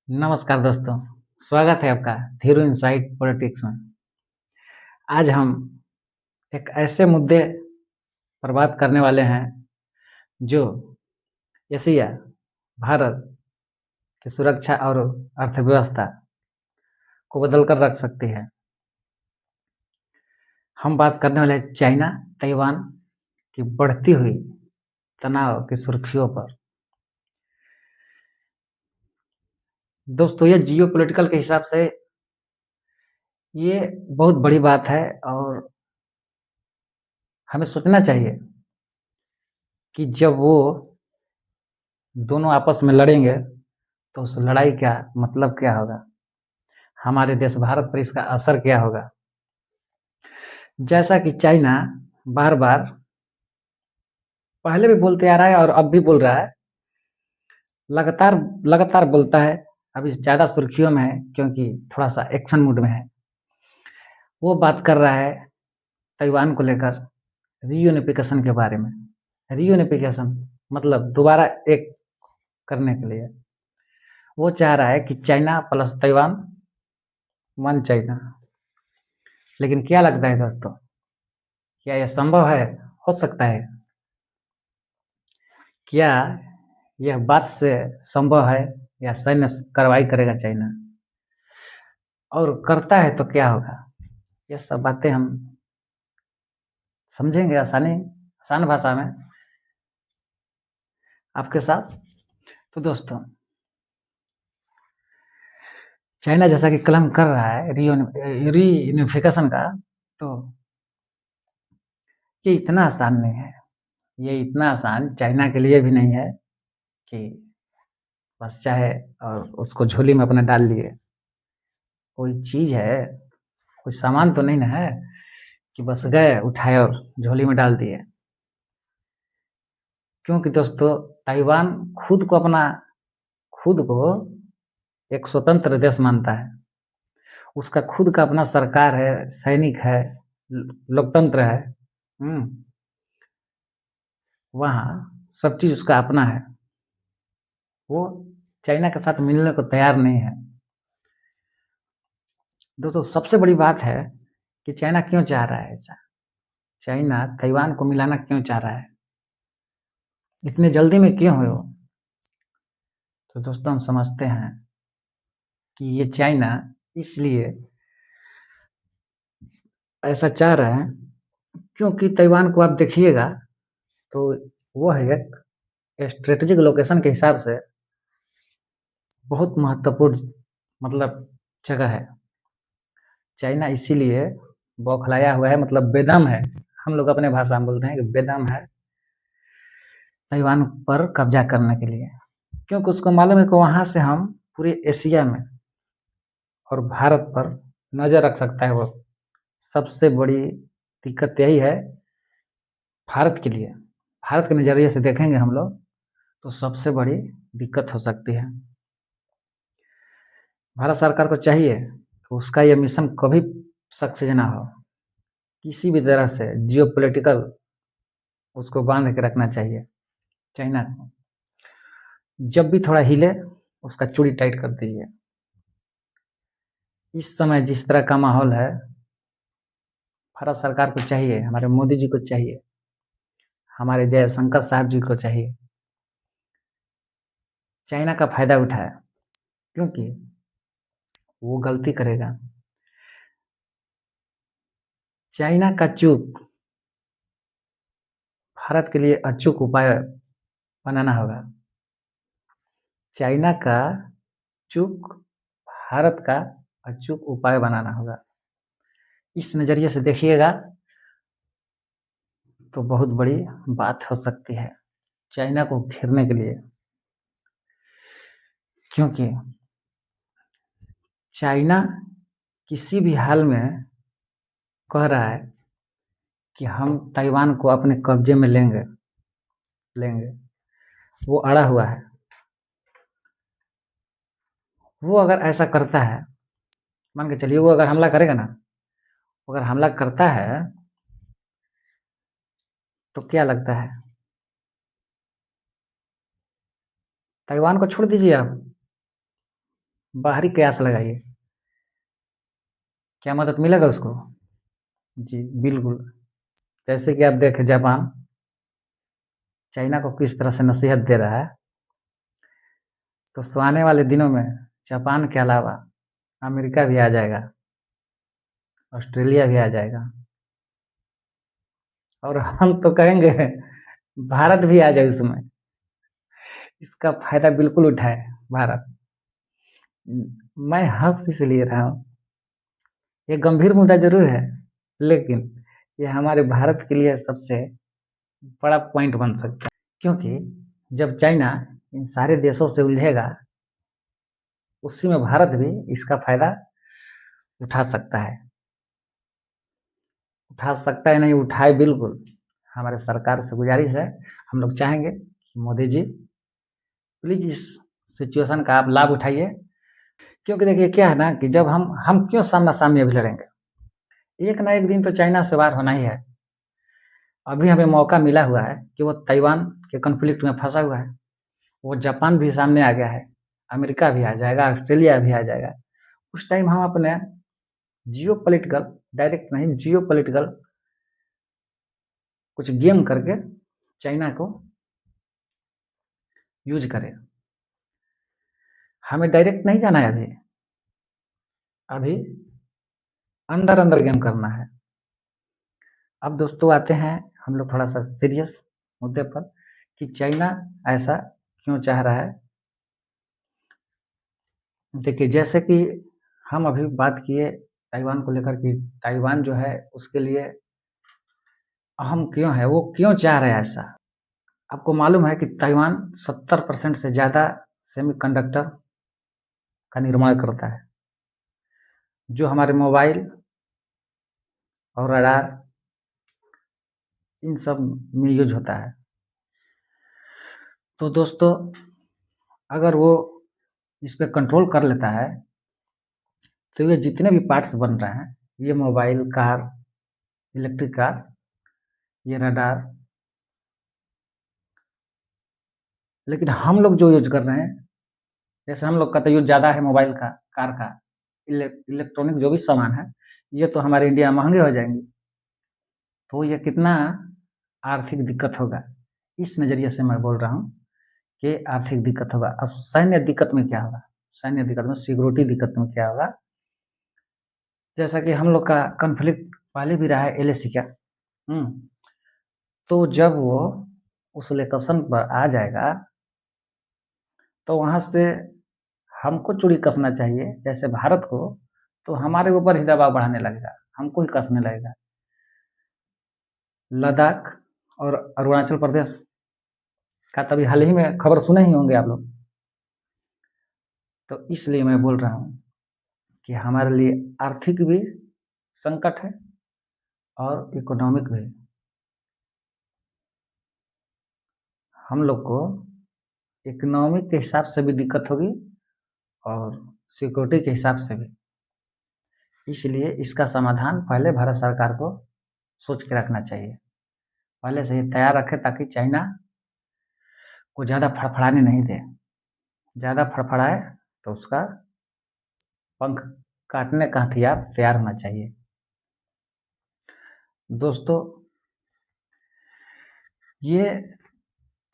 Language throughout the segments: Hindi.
नमस्कार दोस्तों, स्वागत है आपका धीरू इनसाइट पॉलिटिक्स में। आज हम एक ऐसे मुद्दे पर बात करने वाले हैं जो एशिया, भारत की सुरक्षा और अर्थव्यवस्था को बदल कर रख सकती है। हम बात करने वाले हैं चाइना ताइवान की बढ़ती हुई तनाव की सुर्खियों पर। दोस्तों, ये जियो पॉलिटिकल के हिसाब से ये बहुत बड़ी बात है और हमें सोचना चाहिए कि जब वो दोनों आपस में लड़ेंगे तो उस लड़ाई का मतलब क्या होगा, हमारे देश भारत पर इसका असर क्या होगा। जैसा कि चाइना बार बार पहले भी बोलते आ रहा है और अब भी बोल रहा है, लगातार लगातार बोलता है। अभी ज़्यादा सुर्खियों में है क्योंकि थोड़ा सा एक्शन मूड में है। वो बात कर रहा है ताइवान को लेकर रीयूनिफिकेशन के बारे में। रीयूनिफिकेशन मतलब दोबारा एक करने के लिए वो चाह रहा है कि China plus Taiwan one China. लेकिन क्या लगता है दोस्तों, क्या यह संभव है? हो सकता है? क्या यह बात से संभव है या सैन्य कार्रवाई करेगा चाइना? और करता है तो क्या होगा? यह सब बातें हम समझेंगे आसान भाषा में आपके साथ। तो दोस्तों, चाइना जैसा कि क्लेम कर रहा है रीयूनिफिकेशन का, तो ये इतना आसान नहीं है। ये इतना आसान चाइना के लिए भी नहीं है कि बस चाहे और उसको झोली में अपना डाल लिए। कोई चीज़ है, कोई सामान तो नहीं ना है कि बस गए उठाए और झोली में डाल दिए। क्योंकि दोस्तों, ताइवान खुद को एक स्वतंत्र देश मानता है। उसका खुद का अपना सरकार है, सैनिक है, लोकतंत्र है। वहाँ सब चीज़ उसका अपना है। वो चाइना के साथ मिलने को तैयार नहीं है। दोस्तों, सबसे बड़ी बात है कि चाइना क्यों चाह रहा है ऐसा। चाइना ताइवान को मिलाना क्यों चाह रहा है, इतने जल्दी में क्यों हो? तो दोस्तों, हम समझते हैं कि ये चाइना इसलिए ऐसा चाह रहा है क्योंकि ताइवान को आप देखिएगा तो वो है एक स्ट्रेटेजिक लोकेशन के हिसाब से बहुत महत्वपूर्ण मतलब जगह है। चाइना इसीलिए बौखलाया हुआ है, मतलब बेदम है। हम लोग अपने भाषा में बोलते हैं कि बेदम है ताइवान पर कब्जा करने के लिए। क्योंकि उसको मालूम है कि वहाँ से हम पूरे एशिया में और भारत पर नज़र रख सकता है। वो सबसे बड़ी दिक्कत यही है भारत के लिए। भारत के नज़रिए से देखेंगे हम लोग तो सबसे बड़ी दिक्कत हो सकती है। भारत सरकार को चाहिए कि उसका ये मिशन कभी सक्सेस ना हो। किसी भी तरह से जियो पॉलिटिकल उसको बांध के रखना चाहिए चाइना को। जब भी थोड़ा हिले उसका चूड़ी टाइट कर दीजिए। इस समय जिस तरह का माहौल है, भारत सरकार को चाहिए, हमारे मोदी जी को चाहिए, हमारे जयशंकर साहब जी को चाहिए, चाइना का फायदा उठाए। क्योंकि वो गलती करेगा, चाइना का चूक भारत के लिए अचूक उपाय बनाना होगा। चाइना का चूक भारत का अचूक उपाय बनाना होगा। इस नज़रिए से देखिएगा तो बहुत बड़ी बात हो सकती है चाइना को घेरने के लिए। क्योंकि चाइना किसी भी हाल में कह रहा है कि हम ताइवान को अपने कब्जे में लेंगे। वो अड़ा हुआ है। वो अगर ऐसा करता है, मान के चलिए वो अगर हमला करेगा ना, अगर हमला करता है तो क्या लगता है, ताइवान को छोड़ दीजिए आप, बाहरी कयास लगाइए, क्या मदद मिलेगा उसको? जी बिल्कुल। जैसे कि आप देखें जापान चाइना को किस तरह से नसीहत दे रहा है, तो आने वाले दिनों में जापान के अलावा अमेरिका भी आ जाएगा, ऑस्ट्रेलिया भी आ जाएगा, और हम तो कहेंगे भारत भी आ जाए उसमें। इसका फायदा बिल्कुल उठाए भारत। मैं हंस इसलिए रहा हूँ, ये गंभीर मुद्दा जरूर है, लेकिन ये हमारे भारत के लिए सबसे बड़ा पॉइंट बन सकता है, क्योंकि जब चाइना इन सारे देशों से उलझेगा, उसी में भारत भी इसका फायदा उठा सकता है। उठा सकता है नहीं, उठाए बिल्कुल। हमारे सरकार से गुजारिश है, हम लोग चाहेंगे कि मोदी जी प्लीज इस सिचुएशन का आप लाभ उठाइए, क्योंकि देखिए क्या है ना कि जब हम क्यों सामना सामनी अभी लड़ेंगे, एक ना एक दिन तो चाइना से वार होना ही है। अभी हमें मौका मिला हुआ है कि वो ताइवान के कॉन्फ्लिक्ट में फंसा हुआ है, वो जापान भी सामने आ गया है, अमेरिका भी आ जाएगा, ऑस्ट्रेलिया भी आ जाएगा। उस टाइम हम अपने जियो पॉलिटिकल, डायरेक्ट नहीं, जियो पॉलिटिकल कुछ गेम करके चाइना को यूज करें। हमें डायरेक्ट नहीं जाना है, अभी अभी अंदर अंदर गेम करना है। अब दोस्तों आते हैं हम लोग थोड़ा सा सीरियस मुद्दे पर कि चाइना ऐसा क्यों चाह रहा है। देखिए जैसे कि हम अभी बात किए ताइवान को लेकर कि ताइवान जो है उसके लिए अहम क्यों है, वो क्यों चाह रहे हैं ऐसा। आपको मालूम है कि ताइवान 70% से ज़्यादा सेमीकंडक्टर का निर्माण करता है, जो हमारे मोबाइल और रडार इन सब में यूज होता है। तो दोस्तों अगर वो इस पे कंट्रोल कर लेता है, तो ये जितने भी पार्ट्स बन रहे हैं, ये मोबाइल, कार, इलेक्ट्रिक कार, ये रडार, लेकिन हम लोग जो यूज कर रहे हैं, जैसे हम लोग का तो यूज ज़्यादा है मोबाइल का, कार का, इलेक्ट्रॉनिक जो भी सामान है, ये तो हमारे इंडिया में महंगे हो जाएंगे। तो ये कितना आर्थिक दिक्कत होगा, इस नज़रिए से मैं बोल रहा हूँ कि आर्थिक दिक्कत होगा। अब सैन्य दिक्कत में क्या होगा, सैन्य दिक्कत में, सिक्योरिटी दिक्कत में क्या होगा, जैसा कि हम लोग का कॉन्फ्लिक्ट पहले भी रहा है एलएसी का। तो जब वो उस लोकेशन पर आ जाएगा, तो वहाँ से हमको चूड़ी कसना चाहिए, जैसे भारत को, तो हमारे ऊपर ही दबाव बढ़ाने लगेगा, हमको ही कसने लगेगा। लद्दाख और अरुणाचल प्रदेश का तभी हाल ही में खबर सुने ही होंगे आप लोग। तो इसलिए मैं बोल रहा हूँ कि हमारे लिए आर्थिक भी संकट है और इकोनॉमिक भी। हम लोग को इकोनॉमिक के हिसाब से भी दिक्कत होगी और सिक्योरिटी के हिसाब से भी। इसलिए इसका समाधान पहले भारत सरकार को सोच के रखना चाहिए, पहले से ही तैयार रखे, ताकि चाइना को ज़्यादा फड़फड़ाने नहीं दे। ज़्यादा फड़फड़ाए तो उसका पंख काटने का हथियार तैयार होना चाहिए। दोस्तों ये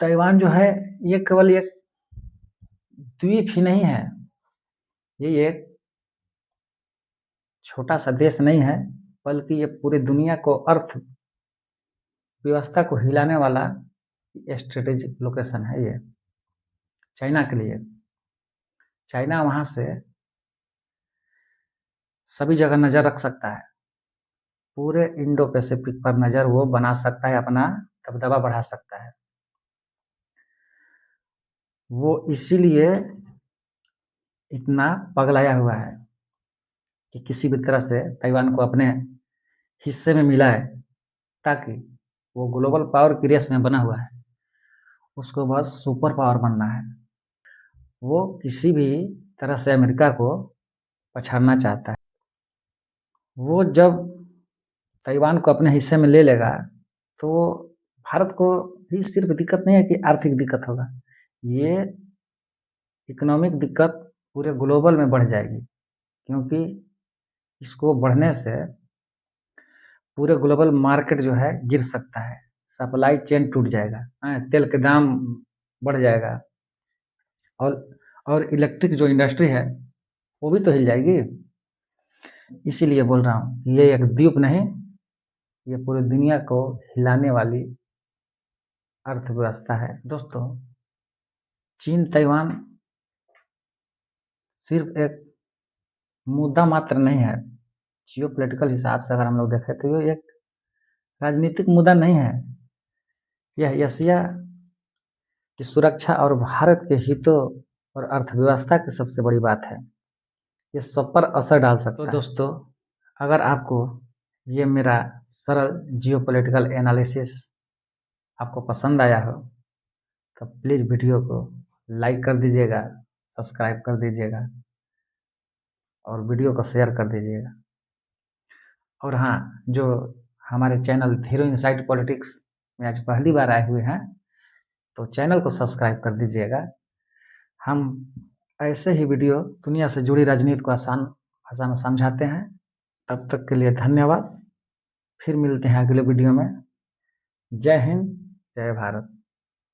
ताइवान जो है, ये केवल एक द्वीप ही नहीं है, ये एक छोटा सा देश नहीं है, बल्कि ये पूरी दुनिया को, अर्थ व्यवस्था को हिलाने वाला स्ट्रेटेजिक लोकेशन है ये चाइना के लिए। चाइना वहाँ से सभी जगह नज़र रख सकता है, पूरे इंडो पैसिफिक पर नज़र वो बना सकता है, अपना दबदबा बढ़ा सकता है। वो इसीलिए इतना पगलाया हुआ है कि किसी भी तरह से ताइवान को अपने हिस्से में मिला है, ताकि वो ग्लोबल पावर की रेस में बना हुआ है, उसको बस सुपर पावर बनना है। वो किसी भी तरह से अमेरिका को पछाड़ना चाहता है। वो जब ताइवान को अपने हिस्से में ले लेगा, तो भारत को भी सिर्फ दिक्कत नहीं है कि आर्थिक दिक्कत होगा, ये इकोनॉमिक दिक्कत पूरे ग्लोबल में बढ़ जाएगी, क्योंकि इसको बढ़ने से पूरे ग्लोबल मार्केट जो है गिर सकता है, सप्लाई चेन टूट जाएगा, तेल के दाम बढ़ जाएगा, और इलेक्ट्रिक जो इंडस्ट्री है वो भी तो हिल जाएगी। इसीलिए बोल रहा हूँ, ये एक द्वीप नहीं, ये पूरी दुनिया को हिलाने वाली अर्थव्यवस्था है। दोस्तों, चीन ताइवान सिर्फ एक मुद्दा मात्र नहीं है। जियो पोलिटिकल हिसाब से अगर हम लोग देखें तो ये एक राजनीतिक मुद्दा नहीं है, यह एशिया की सुरक्षा और भारत के हितों और अर्थव्यवस्था की सबसे बड़ी बात है। ये सब पर असर डाल सकता है। तो दोस्तों, अगर आपको ये मेरा सरल जियोपॉलिटिकल एनालिसिस आपको पसंद आया हो तो प्लीज़ वीडियो को लाइक कर दीजिएगा, सब्सक्राइब कर दीजिएगा और वीडियो को शेयर कर दीजिएगा। और हाँ, जो हमारे चैनल हीरो इनसाइड पॉलिटिक्स में आज पहली बार आए हुए हैं तो चैनल को सब्सक्राइब कर दीजिएगा। हम ऐसे ही वीडियो दुनिया से जुड़ी राजनीति को आसान भाषा में समझाते हैं। तब तक के लिए धन्यवाद। फिर मिलते हैं अगले वीडियो में। जय हिंद, जय भारत।